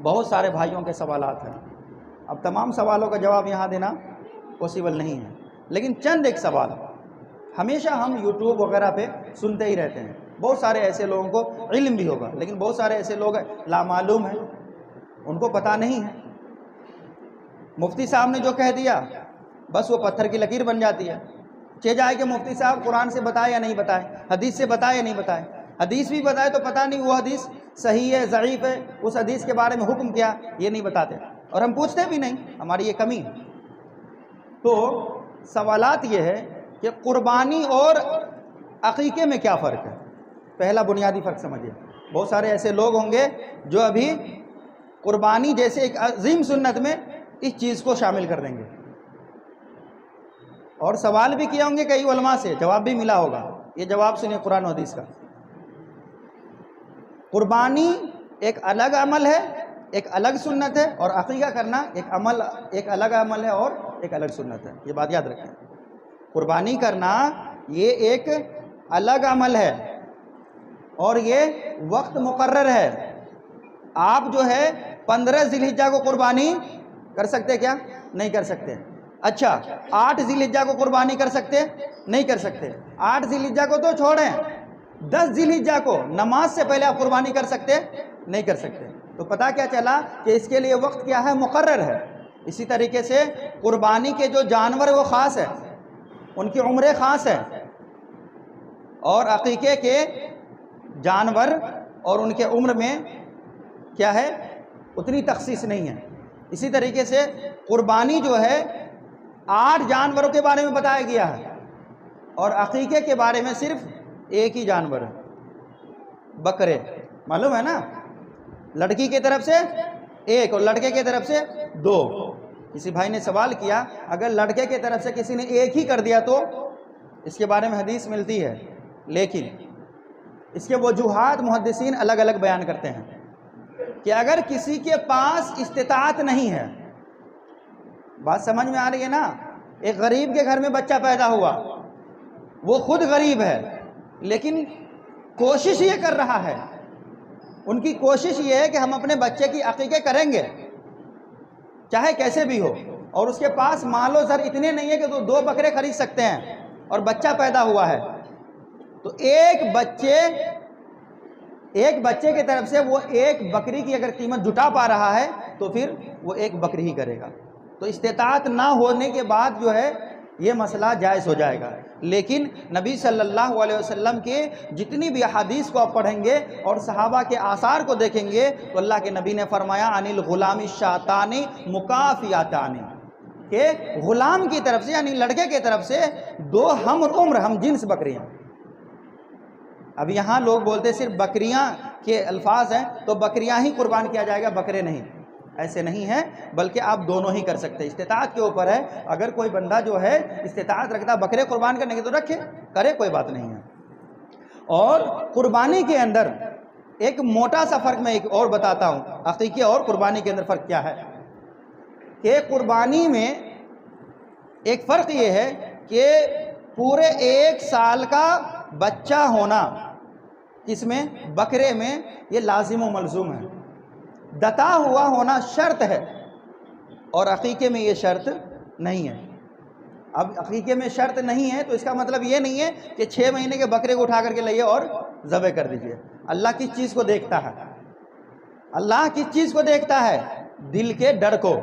بہت سارے بھائیوں کے سوالات ہیں. اب تمام سوالوں کا جواب یہاں دینا پاسبل نہیں ہے، لیکن چند ایک سوال ہمیشہ ہم یوٹیوب وغیرہ پہ سنتے ہی رہتے ہیں. بہت سارے ایسے لوگوں کو علم بھی ہوگا، لیکن بہت سارے ایسے لوگ لامعلوم ہیں، ان کو پتہ نہیں ہے. مفتی صاحب نے جو کہہ دیا بس وہ پتھر کی لکیر بن جاتی ہے. جائے کہ مفتی صاحب قرآن سے بتائے یا نہیں بتائے، حدیث سے بتائے یا نہیں بتائے. حدیث بھی بتائے تو پتہ نہیں وہ حدیث صحیح ہے ضعیف ہے، اس حدیث کے بارے میں حکم کیا یہ نہیں بتاتے، اور ہم پوچھتے بھی نہیں، ہماری یہ کمی ہے. تو سوالات یہ ہے کہ قربانی اور عقیقے میں کیا فرق ہے. پہلا بنیادی فرق سمجھیے. بہت سارے ایسے لوگ ہوں گے جو ابھی قربانی جیسے ایک عظیم سنت میں اس چیز کو شامل کر دیں گے، اور سوال بھی کیا ہوں گے کئی علماء سے، جواب بھی ملا ہوگا. یہ جواب سنیں قرآن و حدیث کا. قربانی ایک الگ عمل ہے، ایک الگ سنت ہے، اور عقیقہ کرنا ایک الگ عمل ہے اور ایک الگ سنت ہے. یہ بات یاد رکھیں. قربانی کرنا یہ ایک الگ عمل ہے اور یہ وقت مقرر ہے. آپ جو ہے 15 ذی الحجہ کو قربانی کر سکتے کیا؟ نہیں کر سکتے. اچھا 8 ذی الحجہ کو قربانی کر سکتے؟ نہیں کر سکتے. 8 ذی الحجہ کو تو چھوڑیں، 10 ذی الحجہ کو نماز سے پہلے آپ قربانی کر سکتے؟ نہیں کر سکتے. تو پتہ کیا چلا کہ اس کے لیے وقت کیا ہے؟ مقرر ہے. اسی طریقے سے قربانی کے جو جانور وہ خاص ہے، ان کی عمریں خاص ہے، اور عقیقے کے جانور اور ان کے عمر میں کیا ہے؟ اتنی تخصیص نہیں ہے. اسی طریقے سے قربانی جو ہے 8 جانوروں کے بارے میں بتایا گیا ہے، اور عقیقے کے بارے میں صرف ایک ہی جانور ہے، بکرے. معلوم ہے نا؟ لڑکی کی طرف سے ایک اور لڑکے کی طرف سے 2. کسی بھائی نے سوال کیا اگر لڑکے کی طرف سے کسی نے ایک ہی کر دیا تو اس کے بارے میں حدیث ملتی ہے، لیکن اس کے وجوہات محدثین الگ الگ بیان کرتے ہیں. کہ اگر کسی کے پاس استطاعت نہیں ہے، بات سمجھ میں آ رہی ہے نا؟ ایک غریب کے گھر میں بچہ پیدا ہوا، وہ خود غریب ہے لیکن کوشش یہ کر رہا ہے، ان کی کوشش یہ ہے کہ ہم اپنے بچے کی عقیقے کریں گے چاہے کیسے بھی ہو، اور اس کے پاس مال و زر اتنے نہیں ہے کہ وہ 2 بکرے خرید سکتے ہیں، اور بچہ پیدا ہوا ہے. تو ایک بچے کی طرف سے وہ ایک بکری کی اگر قیمت جٹا پا رہا ہے تو پھر وہ ایک بکری ہی کرے گا. تو استطاعت نہ ہونے کے بعد جو ہے یہ مسئلہ جائز ہو جائے گا. لیکن نبی صلی اللہ علیہ وسلم کے جتنی بھی احادیث کو آپ پڑھیں گے اور صحابہ کے آثار کو دیکھیں گے تو اللہ کے نبی نے فرمایا عن الغلام الشاتان مکافیاتان، کہ غلام کی طرف سے یعنی لڑکے کی طرف سے 2 ہم عمر ہم جنس بکریاں. اب یہاں لوگ بولتے صرف بکریاں کے الفاظ ہیں تو بکریاں ہی قربان کیا جائے گا، بکرے نہیں. ایسے نہیں ہے، بلکہ آپ دونوں ہی کر سکتے. استطاعت کے اوپر ہے. اگر کوئی بندہ جو ہے استطاعت رکھتا بکرے قربان کرنے کی تو رکھے، کرے، کوئی بات نہیں ہے. اور قربانی کے اندر ایک موٹا سا فرق میں ایک اور بتاتا ہوں. عقیقے اور قربانی کے اندر فرق کیا ہے کہ قربانی میں ایک فرق یہ ہے کہ پورے 1 سال کا بچہ ہونا اس میں بکرے میں یہ لازم و ملزوم ہے، دتا ہوا ہونا شرط ہے، اور عقیقے میں یہ شرط نہیں ہے. اب عقیقے میں شرط نہیں ہے تو اس کا مطلب یہ نہیں ہے کہ 6 مہینے کے بکرے کو اٹھا کر کے لائیے اور ذبح کر دیجئے. اللہ کس چیز کو دیکھتا ہے؟ اللہ کس چیز کو دیکھتا ہے؟ دل کے ڈر کو،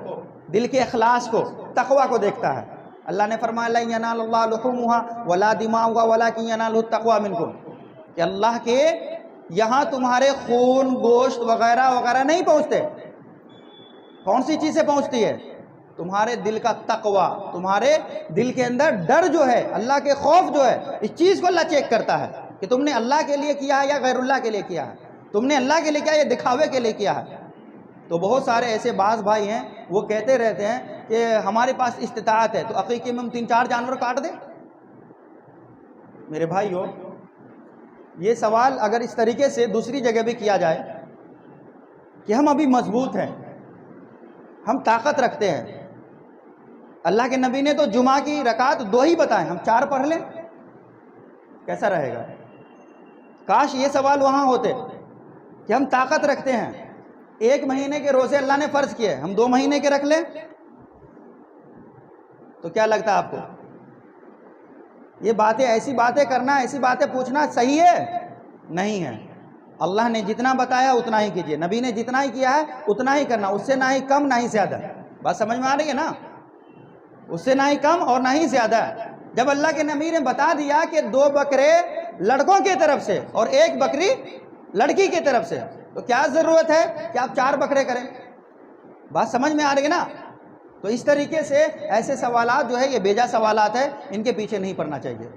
دل کے اخلاص کو، تقوی کو دیکھتا ہے. اللہ نے فرمایا لن ینال اللہ لحومها ولا دماؤها ولکن ینالہ التقوی منکم، کہ اللہ کے یہاں تمہارے خون، گوشت وغیرہ وغیرہ نہیں پہنچتے. کون سی چیزیں پہنچتی ہے؟ تمہارے دل کا تقوی، تمہارے دل کے اندر ڈر جو ہے، اللہ کے خوف جو ہے. اس چیز کو اللہ چیک کرتا ہے کہ تم نے اللہ کے لیے کیا ہے یا غیر اللہ کے لیے کیا ہے، تم نے اللہ کے لیے کیا ہے یا دکھاوے کے لیے کیا ہے. تو بہت سارے ایسے بعض بھائی ہیں وہ کہتے رہتے ہیں کہ ہمارے پاس استطاعت ہے تو عقیقے میں ہم 3-4 جانور کاٹ دیں. میرے بھائیو، یہ سوال اگر اس طریقے سے دوسری جگہ بھی کیا جائے کہ ہم ابھی مضبوط ہیں، ہم طاقت رکھتے ہیں، اللہ کے نبی نے تو جمعہ کی رکعت 2 ہی بتائیں، ہم 4 پڑھ لیں، کیسا رہے گا؟ کاش یہ سوال وہاں ہوتے کہ ہم طاقت رکھتے ہیں، 1 مہینے کے روزے اللہ نے فرض کیے، ہم 2 مہینے کے رکھ لیں تو کیا لگتا ہے آپ کو؟ یہ باتیں، ایسی باتیں کرنا، ایسی باتیں پوچھنا صحیح ہے؟ نہیں ہے۔ اللہ نے جتنا بتایا اتنا ہی کیجئے، نبی نے جتنا ہی کیا ہے اتنا ہی کرنا، اس سے نہ ہی کم نہ ہی زیادہ۔ بات سمجھ میں آ رہی ہے نا؟ اس سے نہ ہی کم اور نہ ہی زیادہ۔ جب اللہ کے نبی نے بتا دیا کہ 2 بکرے لڑکوں کی طرف سے اور 1 بکری لڑکی کی طرف سے، تو کیا ضرورت ہے کہ آپ 4 بکرے کریں؟ بات سمجھ میں آ رہی ہے نا؟ تو اس طریقے سے ایسے سوالات جو ہے یہ بیجا سوالات ہے، ان کے پیچھے نہیں پڑنا چاہیے۔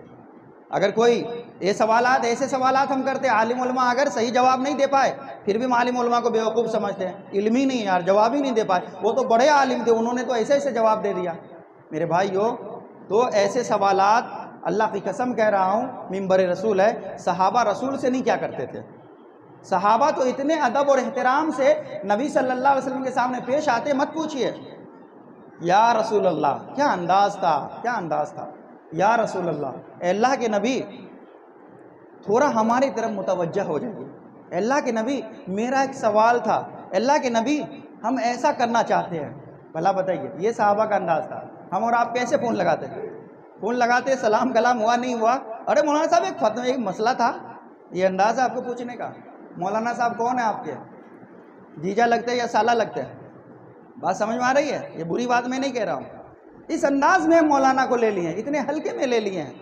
اگر کوئی یہ سوالات، ایسے سوالات ہم کرتے، عالم علماء اگر صحیح جواب نہیں دے پائے، پھر بھی عالم علماء کو بیوقوف سمجھتے ہیں، علم ہی نہیں یار، جواب ہی نہیں دے پائے، وہ تو بڑے عالم تھے، انہوں نے تو ایسے ایسے جواب دے دیا۔ میرے بھائیو، تو ایسے سوالات، اللہ کی قسم کہہ رہا ہوں، منبر رسول ہے، صحابہ رسول سے نہیں کیا کرتے تھے۔ صحابہ تو اتنے ادب اور احترام سے نبی صلی اللہ علیہ وسلم کے سامنے پیش آتے، مت پوچھئے یا رسول اللہ، کیا انداز تھا، کیا انداز تھا، یا رسول اللہ، اے اللہ کے نبی تھوڑا ہماری طرف متوجہ ہو جائیے، اے اللہ کے نبی میرا ایک سوال تھا، اے اللہ کے نبی ہم ایسا کرنا چاہتے ہیں، بھلا بتائیے، یہ صحابہ کا انداز تھا۔ ہم اور آپ کیسے فون لگاتے ہیں؟ فون لگاتے، سلام کلام ہوا نہیں ہوا، ارے مولانا صاحب ایک فتوی، ایک مسئلہ تھا، یہ انداز ہے آپ کو پوچھنے کا؟ مولانا صاحب کون ہے آپ کے؟ جیجا لگتے ہیں یا سالہ لگتے ہیں؟ بات سمجھ میں آ رہی ہے؟ یہ بری بات میں نہیں کہہ رہا ہوں، اس انداز میں مولانا کو لے لیے ہیں، اتنے ہلکے میں لے لیے ہیں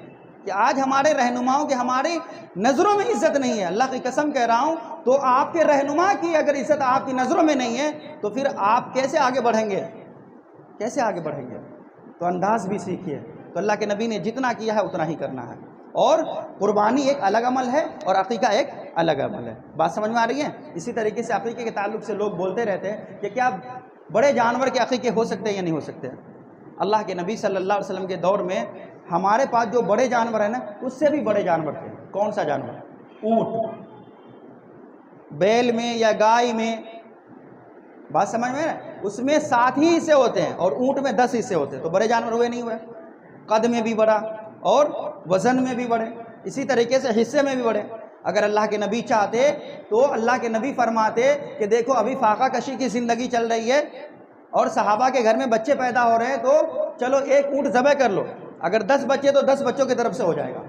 کہ آج ہمارے رہنماؤں کے ہماری نظروں میں عزت نہیں ہے۔ اللہ کی قسم کہہ رہا ہوں، تو آپ کے رہنما کی اگر عزت آپ کی نظروں میں نہیں ہے تو پھر آپ کیسے آگے بڑھیں گے؟ کیسے آگے بڑھیں گے؟ تو انداز بھی سیکھیے۔ تو اللہ کے نبی نے جتنا کیا ہے اتنا ہی کرنا ہے، اور قربانی ایک الگ عمل ہے اور عقیقہ ایک الگ عمل ہے۔ بات سمجھ میں آ رہی ہے؟ اسی طریقے سے عقیقے کے تعلق سے لوگ بولتے رہتے ہیں کہ کیا بڑے جانور کے عقیقے ہو سکتے ہیں یا نہیں ہو سکتے؟ اللہ کے نبی صلی اللہ علیہ وسلم کے دور میں ہمارے پاس جو بڑے جانور ہیں نا، اس سے بھی بڑے جانور تھے۔ کون سا جانور؟ اونٹ۔ بیل میں یا گائے میں، بات سمجھ میں ہے، اس میں 7 ہی حصے ہوتے ہیں اور اونٹ میں 10 حصے ہوتے ہیں، تو بڑے جانور ہوئے نہیں ہوئے؟ قد میں بھی بڑا اور وزن میں بھی بڑے، اسی طریقے سے حصے میں بھی بڑے۔ اگر اللہ کے نبی چاہتے تو اللہ کے نبی فرماتے کہ دیکھو ابھی فاقہ کشی کی زندگی چل رہی ہے اور صحابہ کے گھر میں بچے پیدا ہو رہے ہیں، تو چلو 1 اونٹ ذبح کر لو، اگر 10 بچے تو 10 بچوں کی طرف سے ہو جائے گا۔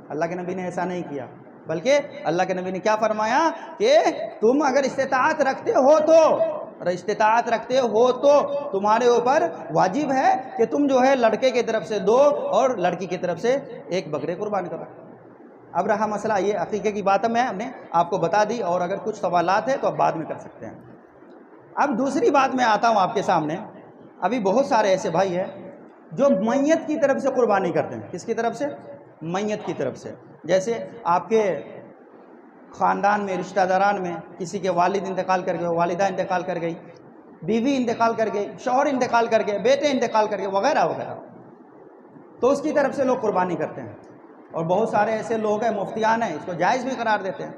اللہ کے نبی نے ایسا نہیں کیا، بلکہ اللہ کے نبی نے کیا فرمایا کہ تم اگر استطاعت رکھتے ہو تو تمہارے اوپر واجب ہے کہ تم جو ہے لڑکے کی طرف سے 2 اور لڑکی کی طرف سے 1 بکرے قربان کرو۔ اب رہا مسئلہ یہ عقیقے کی بات میں نے آپ کو بتا دی، اور اگر کچھ سوالات ہیں تو اب بعد میں کر سکتے ہیں۔ اب دوسری بات میں آتا ہوں آپ کے سامنے۔ ابھی بہت سارے ایسے بھائی ہیں جو میت کی طرف سے قربانی کرتے ہیں۔ کس کی طرف سے؟ میت کی طرف سے۔ جیسے آپ کے خاندان میں، رشتہ داران میں کسی کے والد انتقال کر گئے، والدہ انتقال کر گئی، بیوی انتقال کر گئی، شوہر انتقال کر گئے، بیٹے انتقال کر گئے، وغیرہ وغیرہ، تو اس کی طرف سے لوگ قربانی کرتے ہیں۔ اور بہت سارے ایسے لوگ ہیں، مفتیان ہیں، اس کو جائز بھی قرار دیتے ہیں۔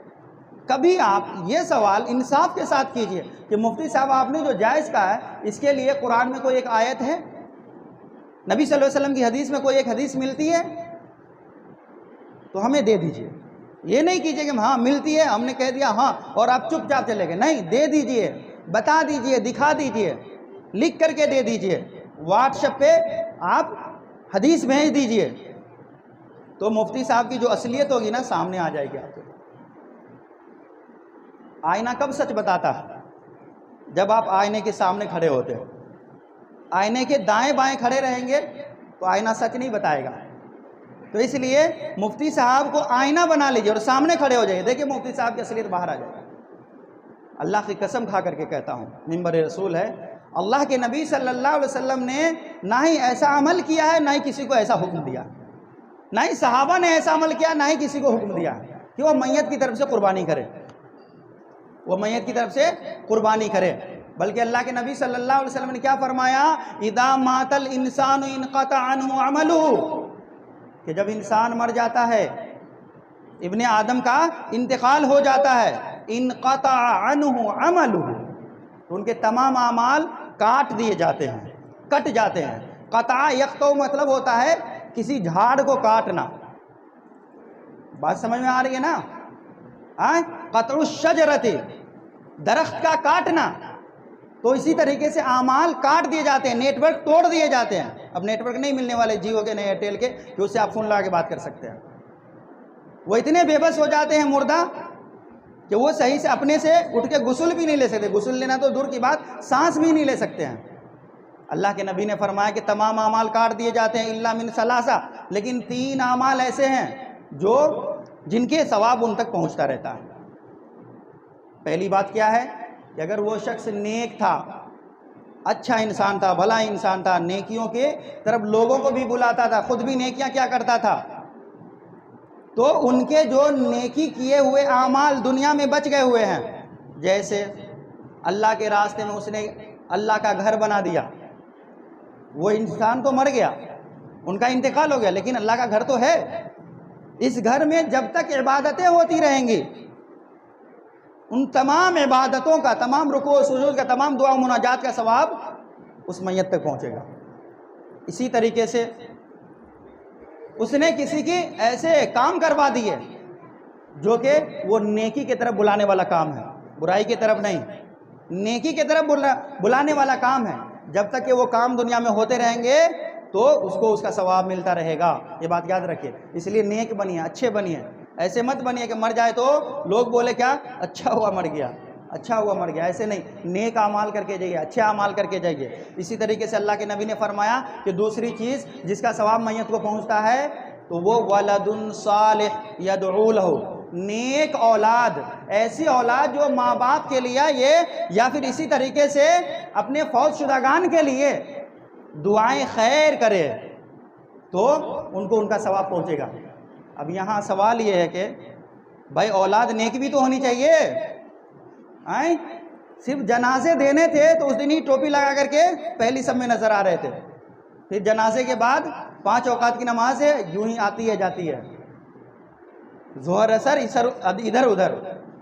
کبھی آپ یہ سوال انصاف کے ساتھ کیجئے کہ مفتی صاحب آپ نے جو جائز کہا ہے، اس کے لیے قرآن میں کوئی ایک آیت ہے؟ نبی صلی اللہ علیہ وسلم کی حدیث میں کوئی ایک حدیث ملتی ہے؟ تو ہمیں دے دیجئے۔ یہ نہیں کیجئے کہ ہاں ملتی ہے، ہم نے کہہ دیا ہاں اور آپ چپ چاپ چلے گئے، نہیں، دے دیجئے، بتا دیجئے، دکھا دیجئے، لکھ کر کے دے دیجئے، واٹس ایپ پہ آپ حدیث بھیج دیجئے، تو مفتی صاحب کی جو اصلیت ہوگی نا سامنے آ جائے گی آپ کو۔ آئینہ کب سچ بتاتا ہے؟ جب آپ آئینے کے سامنے کھڑے ہوتے ہو۔ آئینے کے دائیں بائیں کھڑے رہیں گے تو آئینہ سچ نہیں بتائے گا۔ تو اس لیے مفتی صاحب کو آئینہ بنا لیجئے اور سامنے کھڑے ہو جائیے، دیکھیں مفتی صاحب کی اصلیت باہر آ جائے گا۔ اللہ کی قسم کھا کر کے کہتا ہوں، منبر رسول ہے، اللہ کے نبی صلی اللہ علیہ وسلم نے نہ ہی ایسا عمل کیا ہے، نہ ہی کسی کو ایسا حکم دیا، نہ ہی صحابہ نے ایسا عمل کیا، نہ ہی کسی کو حکم دیا کہ وہ میت کی طرف سے قربانی کرے، وہ میت کی طرف سے قربانی کرے۔ بلکہ اللہ کے نبی صلی اللہ علیہ وسلم نے کیا فرمایا؟ اذا مات الانسان انقطع عنہ عملہ، کہ جب انسان مر جاتا ہے، ابن آدم کا انتقال ہو جاتا ہے، انقطع عنہ عملہ، تو ان کے تمام اعمال کاٹ دیے جاتے ہیں، کٹ جاتے ہیں۔ قطع یقطع مطلب ہوتا ہے کسی جھاڑ کو کاٹنا۔ بات سمجھ میں آ رہی ہے نا؟ قطع الشجرۃ، درخت کا کاٹنا، تو اسی طریقے سے اعمال کاٹ دیے جاتے ہیں، نیٹ ورک توڑ دیے جاتے ہیں. اب نیٹ ورک نہیں ملنے والے جیو کے، نہیں ایئرٹیل کے، کہ اس سے آپ فون لگا کے بات کر سکتے ہیں. وہ اتنے بے بس ہو جاتے ہیں مردہ کہ وہ صحیح سے اپنے سے اٹھ کے غسل بھی نہیں لے سکتے. غسل لینا تو دور کی بات، سانس بھی نہیں لے سکتے ہیں. اللہ کے نبی نے فرمایا کہ تمام اعمال کاٹ دیے جاتے ہیں الا من ثلاثہ، لیکن 3 اعمال ایسے ہیں جن کے ثواب ان تک پہنچتا رہتا ہے. پہلی بات کیا ہے کہ اگر وہ شخص نیک تھا، اچھا انسان تھا، بھلا انسان تھا، نیکیوں کے طرف لوگوں کو بھی بلاتا تھا، خود بھی نیکیاں کیا کرتا تھا، تو ان کے جو نیکی کیے ہوئے اعمال دنیا میں بچ گئے ہوئے ہیں. جیسے اللہ کے راستے میں اس نے اللہ کا گھر بنا دیا. وہ انسان تو مر گیا، ان کا انتقال ہو گیا، لیکن اللہ کا گھر تو ہے. اس گھر میں جب تک عبادتیں ہوتی رہیں گی، ان تمام عبادتوں کا، تمام رکوع و سجود کا، تمام دعا و مناجات کا ثواب اس میت تک پہنچے گا. اسی طریقے سے اس نے کسی کی ایسے کام کروا دیے جو کہ وہ نیکی کی طرف بلانے والا کام ہے، برائی کی طرف نہیں، نیکی کی طرف بلانے والا کام ہے. جب تک کہ وہ کام دنیا میں ہوتے رہیں گے تو اس کو اس کا ثواب ملتا رہے گا. یہ بات یاد رکھیے. اس لیے نیک بنیے، اچھے بنیے. ایسے مت بنیے کہ مر جائے تو لوگ بولے کیا، اچھا ہوا مر گیا، اچھا ہوا مر گیا. ایسے نہیں، نیک اعمال کر کے جائیے، اچھے اعمال کر کے جائیے. اسی طریقے سے اللہ کے نبی نے فرمایا کہ دوسری چیز جس کا ثواب میت کو پہنچتا ہے تو وہ ولد صالح یدعو لہ، نیک اولاد. ایسی اولاد جو ماں باپ کے لیے یہ، یا پھر اسی طریقے سے اپنے فوت شدگان کے لیے دعائیں خیر کرے تو ان کو ان کا ثواب پہنچے گا. اب یہاں سوال یہ ہے کہ بھائی اولاد نیک بھی تو ہونی چاہیے. صرف جنازے دینے تھے تو اس دن ہی ٹوپی لگا کر کے پہلی سب میں نظر آ رہے تھے، پھر جنازے کے بعد 5 اوقات کی نماز ہے، یوں ہی آتی ہے جاتی ہے. ظہر اثر ادھر ادھر،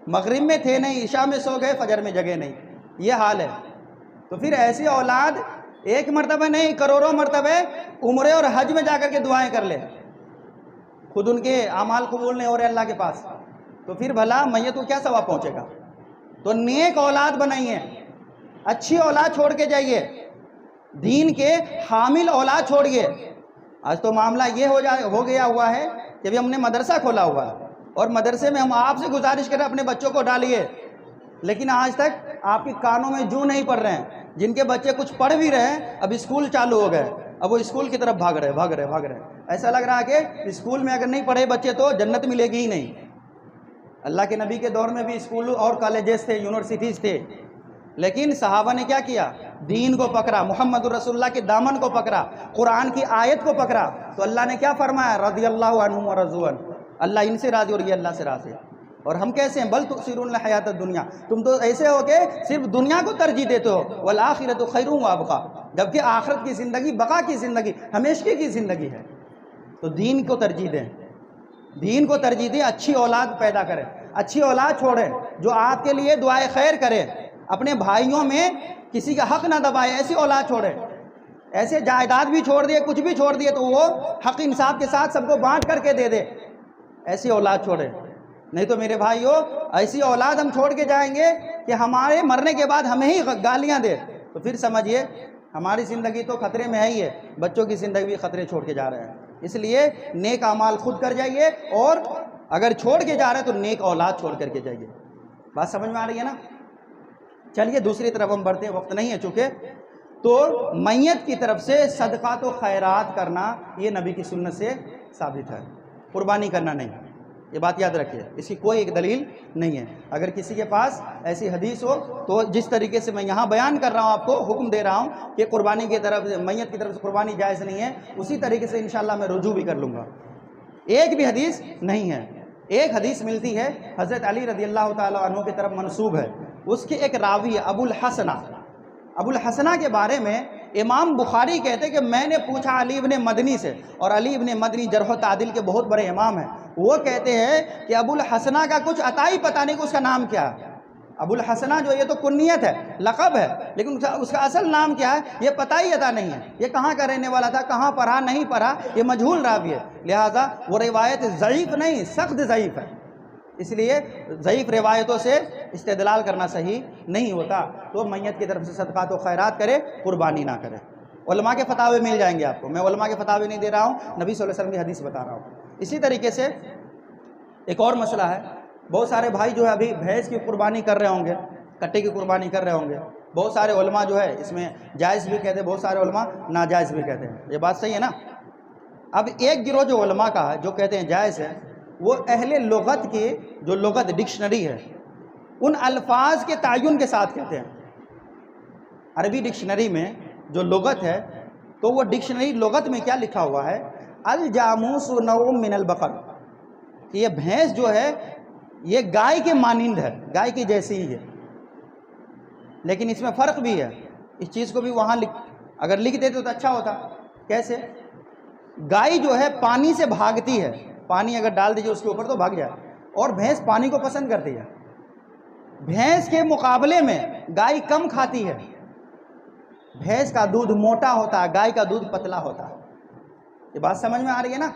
مغرب میں تھے نہیں، عشاء میں سو گئے، فجر میں جگے نہیں. یہ حال ہے. تو پھر ایسی اولاد ایک مرتبہ نہیں، کروڑوں مرتبہ عمرے اور حج میں جا کر کے دعائیں کر لے، خود ان کے اعمال قبول نہیں ہو رہے اللہ کے پاس، تو پھر بھلا میت کو کیا ثواب پہنچے گا. تو نیک اولاد بنائیے، اچھی اولاد چھوڑ کے جائیے، دین کے حامل اولاد چھوڑیے. آج تو معاملہ یہ ہو گیا ہوا ہے کہ ابھی ہم نے مدرسہ کھولا ہوا ہے اور مدرسے میں ہم آپ سے گزارش کریں اپنے بچوں کو ڈالیے، لیکن آج تک آپ کے کانوں میں جوں نہیں پڑ رہے ہیں. جن کے بچے کچھ پڑھ بھی رہے ہیں، اب اسکول چالو ہو گئے، اب وہ اسکول کی طرف بھاگ رہے. ایسا لگ رہا ہے کہ اسکول میں اگر نہیں پڑھے بچے تو جنت ملے گی ہی نہیں. اللہ کے نبی کے دور میں بھی اسکول اور کالجز تھے، یونیورسٹیز تھے، لیکن صحابہ نے کیا کیا، دین کو پکڑا، محمد رسول اللہ کے دامن کو پکڑا، قرآن کی آیت کو پکڑا. تو اللہ نے کیا فرمایا، رضی اللہ عنہم ورضوا عنہ، اللہ ان سے راضی اور یہ اللہ سے راضی. اور ہم کیسے ہیں، بل تؤثرون الحیات الدنیا، تم تو ایسے ہو کہ صرف دنیا کو ترجیح دیتے ہو، والآخرۃ خیر وابقیٰ، جبکہ آخرت کی زندگی، بقا کی زندگی، ہمیشگی کی زندگی ہے. تو دین کو ترجیح دیں، دین کو ترجیح دیں، اچھی اولاد پیدا کریں، اچھی اولاد چھوڑیں جو آپ کے لیے دعائے خیر کرے، اپنے بھائیوں میں کسی کا حق نہ دبائے. ایسی اولاد چھوڑیں. ایسے جائیداد بھی چھوڑ دیے، کچھ بھی چھوڑ دیے تو وہ حق انصاف کے ساتھ سب کو بانٹ کر کے دے دے. ایسی اولاد چھوڑیں. نہیں تو میرے بھائیو، ایسی اولاد ہم چھوڑ کے جائیں گے کہ ہمارے مرنے کے بعد ہمیں ہی گالیاں دے، تو پھر سمجھیے ہماری زندگی تو خطرے میں ہے ہی ہے، بچوں کی زندگی بھی خطرے چھوڑ کے جا رہے ہیں. اس لیے نیک اعمال خود کر جائیے، اور اگر چھوڑ کے جا رہے ہیں تو نیک اولاد چھوڑ کر کے جائیے. بات سمجھ میں آ رہی ہے نا؟ چلیے دوسری طرف ہم بڑھتے ہیں، وقت نہیں ہے چونکہ. تو میت کی طرف سے صدقات و خیرات کرنا یہ نبی کی سنت سے ثابت ہے، قربانی کرنا نہیں. یہ بات یاد رکھیے، اس کی کوئی ایک دلیل نہیں ہے. اگر کسی کے پاس ایسی حدیث ہو تو جس طریقے سے میں یہاں بیان کر رہا ہوں، آپ کو حکم دے رہا ہوں کہ قربانی کی طرف، میت کی طرف سے قربانی جائز نہیں ہے، اسی طریقے سے انشاءاللہ میں رجوع بھی کر لوں گا. ایک بھی حدیث نہیں ہے. ایک حدیث ملتی ہے، حضرت علی رضی اللہ تعالیٰ عنہ کی طرف منسوب ہے. اس کے ایک راوی ابو الحسنہ کے بارے میں امام بخاری کہتے کہ میں نے پوچھا علی ابن مدنی سے، اور علی ابن مدنی جرح و تعدیل کے بہت بڑے امام ہیں. وہ کہتے ہیں کہ ابو الحسنہ کا کچھ عطا ہی پتہ نہیں کہ اس کا نام کیا ہے. ابو الحسنہ جو یہ تو کنیت ہے، لقب ہے، لیکن اس کا اصل نام کیا ہے یہ پتہ ہی عطا نہیں ہے. یہ کہاں کا رہنے والا تھا، کہاں پڑھا نہیں پڑھا، یہ مجہول راوی ہے. لہذا وہ روایت ضعیف نہیں، سخت ضعیف ہے. اس لیے ضعیف روایتوں سے استدلال کرنا صحیح نہیں ہوتا، تو میت کی طرف سے صدقات و خیرات کرے، قربانی نہ کرے۔ علماء کے فتاوے مل جائیں گے آپ کو، میں علماء کے فتاوے نہیں دے رہا ہوں، نبی صلی اللہ علیہ وسلم کی حدیث بتا رہا ہوں۔ اسی طریقے سے ایک اور مسئلہ ہے، بہت سارے بھائی جو ہے ابھی بھینس کی قربانی کر رہے ہوں گے، کٹے کی قربانی کر رہے ہوں گے، بہت سارے علماء جو ہے اس میں جائز بھی کہتے ہیں، بہت سارے علماء ناجائز بھی کہتے ہیں، یہ بات صحیح ہے نا؟ اب ایک گروہ جو علماء کا ہے جو کہتے ہیں جائز ہے، وہ اہل لغت کی جو لغت ڈکشنری ہے ان الفاظ کے تعین کے ساتھ کہتے ہیں۔ عربی ڈکشنری میں جو لغت ہے تو وہ ڈکشنری لغت میں کیا لکھا ہوا ہے، الجاموس نوع من البقر، کہ یہ بھینس جو ہے یہ گائے کے مانند ہے، گائے کی جیسی ہی ہے، لیکن اس میں فرق بھی ہے، اس چیز کو بھی وہاں اگر لکھ دیتے تو اچھا ہوتا۔ کیسے؟ گائے جو ہے پانی سے بھاگتی ہے، پانی اگر ڈال دیجیے اس کے اوپر تو بھاگ جائے، اور بھینس پانی کو پسند کرتی ہے۔ بھینس کے مقابلے میں گائے کم کھاتی ہے، بھینس کا دودھ موٹا ہوتا ہے، گائے کا دودھ پتلا ہوتا ہے۔ یہ بات سمجھ میں آ رہی ہے نا؟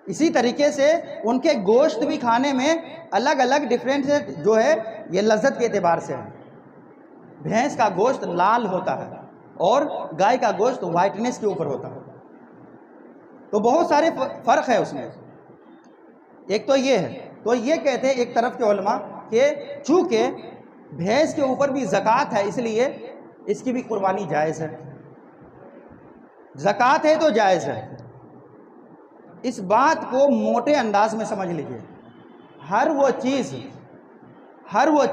اسی طریقے سے ان کے گوشت بھی کھانے میں الگ الگ ڈیفرنٹ جو ہے یہ لذت کے اعتبار سے ہے۔ بھینس کا گوشت لال ہوتا ہے اور گائے کا گوشت وائٹنس کے اوپر ہوتا ہے، تو بہت سارے فرق ہے اس میں۔ ایک تو یہ ہے، تو یہ کہتے ہیں ایک طرف کے علماء کہ چونکہ بھینس کے اوپر بھی زکوٰۃ ہے اس لیے اس کی بھی قربانی جائز ہے، زکوٰۃ ہے تو جائز ہے۔ اس بات کو موٹے انداز میں سمجھ لیجئے، ہر وہ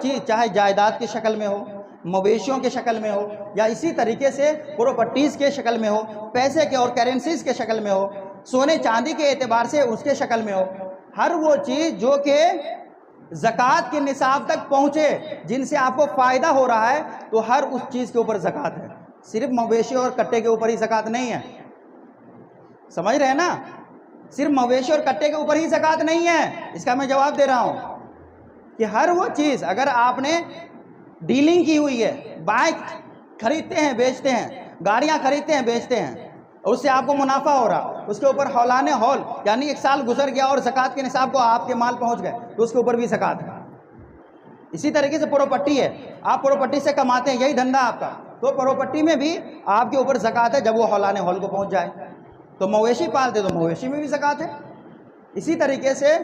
چیز چاہے جائیداد کی شکل میں ہو، مویشیوں کے شکل میں ہو، یا اسی طریقے سے پراپرٹیز کے شکل میں ہو، پیسے کے اور کرنسیز کے شکل میں ہو، سونے چاندی کے اعتبار سے اس کے شکل میں ہو، ہر وہ چیز جو کہ زکوٰۃ کے نصاب تک پہنچے، جن سے آپ کو فائدہ ہو رہا ہے، تو ہر اس چیز کے اوپر زکوٰۃ ہے۔ صرف مویشی اور کٹے کے اوپر ہی زکوٰۃ نہیں ہے، سمجھ رہے ہیں نا؟ صرف مویشی اور کٹے کے اوپر ہی زکوٰۃ نہیں ہے، اس کا میں جواب دے رہا ہوں کہ ہر وہ چیز اگر آپ نے ڈیلنگ کی ہوئی ہے، بائک خریدتے ہیں بیچتے ہیں، گاڑیاں خریدتے ہیں بیچتے ہیں، اور اس سے آپ کو منافع ہو رہا، اس کے اوپر ہولانِ ہول یعنی ایک سال گزر گیا اور زکوٰۃ کے نصاب کو آپ کے مال پہنچ گئے تو اس کے اوپر بھی زکوٰۃ ہے۔ اسی طریقے سے پراپرٹی ہے، آپ پراپرٹی سے کماتے ہیں، یہی دھندا آپ کا، تو پراپرٹی میں بھی آپ کے اوپر زکوٰۃ ہے جب وہ ہولانِ ہول کو پہنچ جائے۔ تو مویشی پالتے تو مویشی میں بھی زکوٰۃ ہے۔ اسی طریقے سے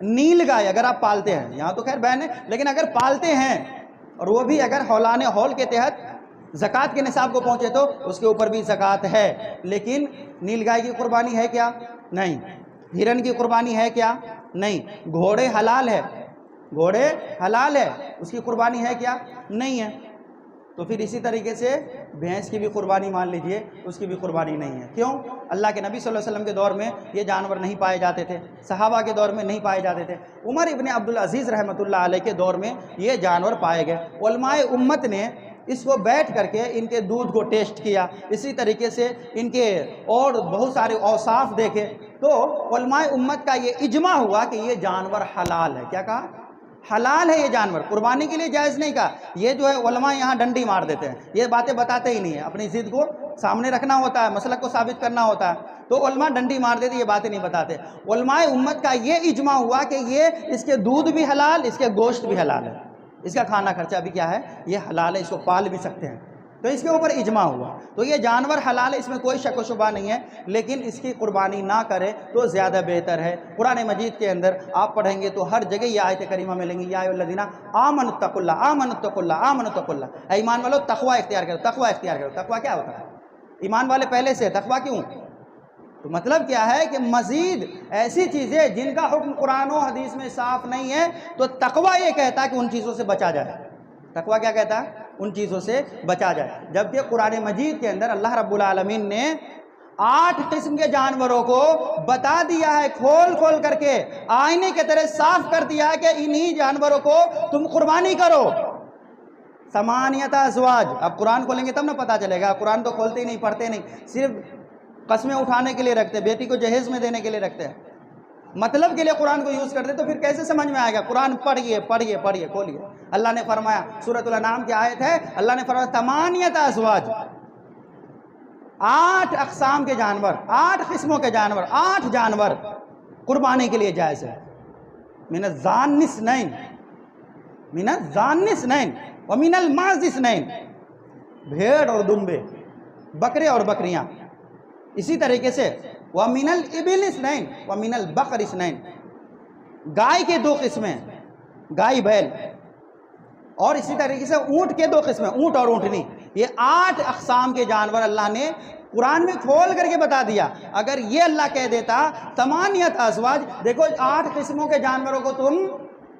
نیل گائے اگر آپ پالتے ہیں، یہاں تو خیر بین ہے، لیکن اگر پالتے ہیں اور وہ بھی اگر ہولانِ ہول کے تحت زکوٰۃ کے نصاب کو پہنچے تو اس کے اوپر بھی زکوٰۃ ہے۔ لیکن نیل گائے کی قربانی ہے کیا؟ نہیں۔ ہرن کی قربانی ہے کیا؟ نہیں۔ گھوڑے حلال ہے، گھوڑے حلال ہے، اس کی قربانی ہے کیا؟ نہیں ہے۔ تو پھر اسی طریقے سے بھینس کی بھی قربانی مان لیجئے، اس کی بھی قربانی نہیں ہے۔ کیوں؟ اللہ کے نبی صلی اللہ علیہ وسلم کے دور میں یہ جانور نہیں پائے جاتے تھے، صحابہ کے دور میں نہیں پائے جاتے تھے، عمر ابن عبدالعزیز رحمۃ اللہ علیہ کے دور میں یہ جانور پائے گئے۔ علماء امت نے اس کو بیٹھ کر کے ان کے دودھ کو ٹیسٹ کیا، اسی طریقے سے ان کے اور بہت سارے اوصاف دیکھے، تو علماء امت کا یہ اجماع ہوا کہ یہ جانور حلال ہے۔ کیا کہا؟ حلال ہے یہ جانور، قربانی کے لیے جائز نہیں کہا۔ یہ جو ہے علماء یہاں ڈنڈی مار دیتے ہیں، یہ باتیں بتاتے ہی نہیں ہیں، اپنی ضد کو سامنے رکھنا ہوتا ہے، مسلک کو ثابت کرنا ہوتا ہے، تو علماء ڈنڈی مار دیتے، یہ باتیں نہیں بتاتے۔ علماء امت کا یہ اجماع ہوا کہ یہ اس کے دودھ بھی حلال، اس کے گوشت بھی حلال ہے، اس کا کھانا خرچہ بھی کیا ہے؟ یہ حلال ہے، اس کو پال بھی سکتے ہیں، تو اس کے اوپر اجماع ہوا۔ تو یہ جانور حلال ہے، اس میں کوئی شک و شبہ نہیں ہے، لیکن اس کی قربانی نہ کرے تو زیادہ بہتر ہے۔ قرآن مجید کے اندر آپ پڑھیں گے تو ہر جگہ یہ آیت کریمہ ملیں گی، یا ایھا الذین آمنوا اتقوا اللہ، آمنوا اتقوا اللہ، آمنوا اتقوا اللہ، اے ایمان والو تقوی اختیار کرو، تقوی اختیار کرو۔ تقوی کیا ہوتا ہے؟ ایمان والے پہلے سے، تقوی کیوں؟ تو مطلب کیا ہے کہ مزید ایسی چیزیں جن کا حکم قرآن و حدیث میں صاف نہیں ہے، تو تقوی یہ کہتا ہے کہ ان چیزوں سے بچا جائے۔ تقوی کیا کہتا ہے؟ ان چیزوں سے بچا جائے۔ جبکہ قرآن مجید کے اندر اللہ رب العالمین نے 8 قسم کے جانوروں کو بتا دیا ہے، کھول کھول کر کے آئینے کے طرح صاف کر دیا ہے کہ انہی جانوروں کو تم قربانی کرو۔ 8 ازواج، اب قرآن کھولیں گے تب نہ پتہ چلے گا، قرآن تو کھولتے ہی نہیں، پڑھتے نہیں، صرف قسمیں اٹھانے کے لیے رکھتے، بیٹی کو جہیز میں دینے کے لیے رکھتے ہیں، مطلب کے لیے قرآن کو یوز کرتے، تو پھر کیسے سمجھ میں آئے گا؟ قرآن پڑھیے پڑھیے پڑھیے، کھولیے۔ اللہ نے فرمایا، سورۃ الانعام کی آیت ہے، اللہ نے فرمایا 8 ازواج، 8 اقسام کے جانور، 8 قسموں کے جانور، 8 جانور قربانی کے لیے جائز ہے۔ من الظان اثنین، من الزان اثنین ومن المعز اثنین، بھیڑ اور دمبے، بکرے اور بکریاں. اسی طریقے سے ومن الابل اثنین ومن البقر اثنین، گائے کے دو قسمیں، گائے بیل، اور اسی طریقے سے اونٹ کے دو قسمیں، اونٹ اور اونٹنی. یہ 8 اقسام کے جانور اللہ نے قرآن میں کھول کر کے بتا دیا. اگر یہ اللہ کہہ دیتا ثمانیت ازواج، دیکھو 8 قسموں کے جانوروں کو تم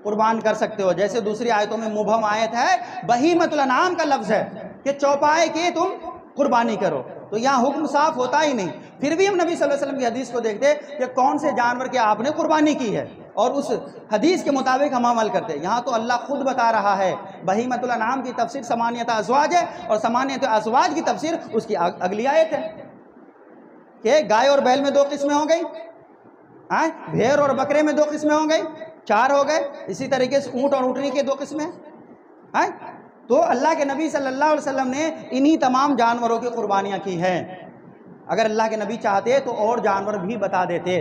قربان کر سکتے ہو. جیسے دوسری آیتوں میں مبہم آیت ہے، بہیمۃ الانعام کا لفظ ہے کہ چوپائے کے تم قربانی کرو، تو یہاں حکم صاف ہوتا ہی نہیں. پھر بھی ہم نبی صلی اللہ علیہ وسلم کی حدیث کو دیکھتے کہ کون سے جانور کے آپ نے قربانی کی ہے، اور اس حدیث کے مطابق ہم عمل کرتے. یہاں تو اللہ خود بتا رہا ہے، بہیمۃ الانعام کی تفسیر ثمانیت ازواج ہے، اور ثمانیت ازواج کی تفسیر اس کی اگلی آیت ہے کہ گائے اور بیل میں 2 قسمیں ہو گئی، بھیڑ اور بکرے میں 2 قسمیں ہو گئی، 4 ہو گئے. اسی طریقے سے اونٹ اور اونٹنی کے 2 قسمیں. تو اللہ کے نبی صلی اللہ علیہ وسلم نے انہی تمام جانوروں کی قربانیاں کی ہیں. اگر اللہ کے نبی چاہتے تو اور جانور بھی بتا دیتے.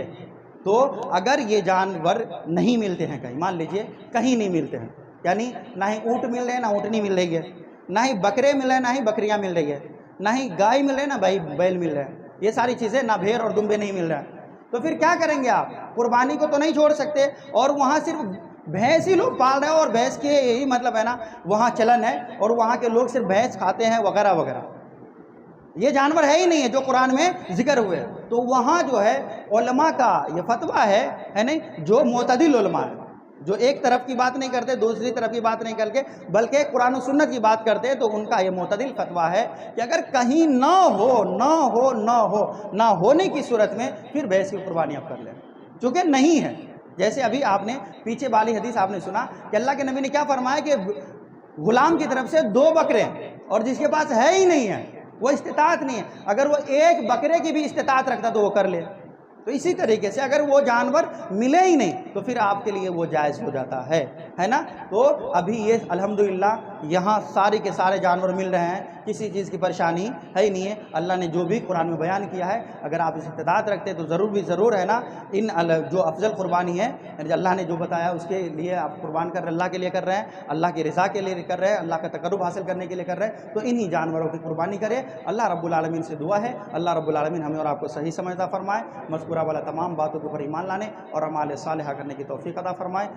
تو اگر یہ جانور نہیں ملتے ہیں کہیں، مان لیجئے کہیں نہیں ملتے ہیں، یعنی نہ ہی اونٹ مل رہے ہیں، نہ اونٹنی مل رہی ہے، نہ ہی بکرے مل رہے ہیں، نہ ہی بکریاں مل رہی ہے، نہ ہی گائے مل رہے ہیں، نہ بیل مل رہے ہیں، یہ ساری چیزیں، نہ بھیڑ اور دمبے نہیں مل رہے ہیں، تو پھر کیا کریں گے آپ؟ قربانی کو تو نہیں چھوڑ سکتے. اور وہاں صرف بھینس ہی لوگ پال رہے ہیں، اور بھینس کے یہی مطلب ہے نا، وہاں چلن ہے، اور وہاں کے لوگ صرف بھینس کھاتے ہیں وغیرہ وغیرہ. یہ جانور ہے ہی نہیں ہے جو قرآن میں ذکر ہوئے. تو وہاں جو ہے علماء کا یہ فتویٰ ہے نہیں، جو معتدل علماء ہے، جو ایک طرف کی بات نہیں کرتے، دوسری طرف کی بات نہیں کر کے، بلکہ قرآن و سنت کی بات کرتے، تو ان کا یہ معتدل فتویٰ ہے کہ اگر کہیں نہ ہونے کی صورت میں پھر بھینس کی قربانی آپ کر لیں، چونکہ نہیں ہے. جیسے ابھی آپ نے پیچھے والی حدیث آپ نے سنا کہ اللہ کے نبی نے کیا فرمایا کہ غلام کی طرف سے 2 بکرے، اور جس کے پاس ہے ہی نہیں ہے، وہ استطاعت نہیں ہے، اگر وہ 1 بکرے کی بھی استطاعت رکھتا تو وہ کر لے. تو اسی طریقے سے اگر وہ جانور ملے ہی نہیں تو پھر آپ کے لیے وہ جائز ہو جاتا ہے نا. تو ابھی یہ الحمدللہ یہاں سارے کے سارے جانور مل رہے ہیں، کسی چیز کی پریشانی ہے ہی نہیں ہے. اللہ نے جو بھی قرآن میں بیان کیا ہے، اگر آپ اس استطاعت رکھتے تو ضرور ہے نا، ان جو افضل قربانی ہے، یعنی اللہ نے جو بتایا اس کے لیے آپ قربان کر رہے ہیں، اللہ کے لیے کر رہے ہیں، اللہ کی رضا کے لیے کر رہے ہیں، اللہ کا تقرب حاصل کرنے کے لیے کر رہے ہیں، تو انہی جانوروں کی قربانی کرے. اللہ رب العالمین سے دعا ہے، اللہ رب العالمین ہمیں اور آپ کو صحیح سمجھتا فرمائے، مذکورہ والا تمام باتوں کے اوپر ایمان لانے اور اعمال صالحہ کرنے کی توفیق عطا فرمائے.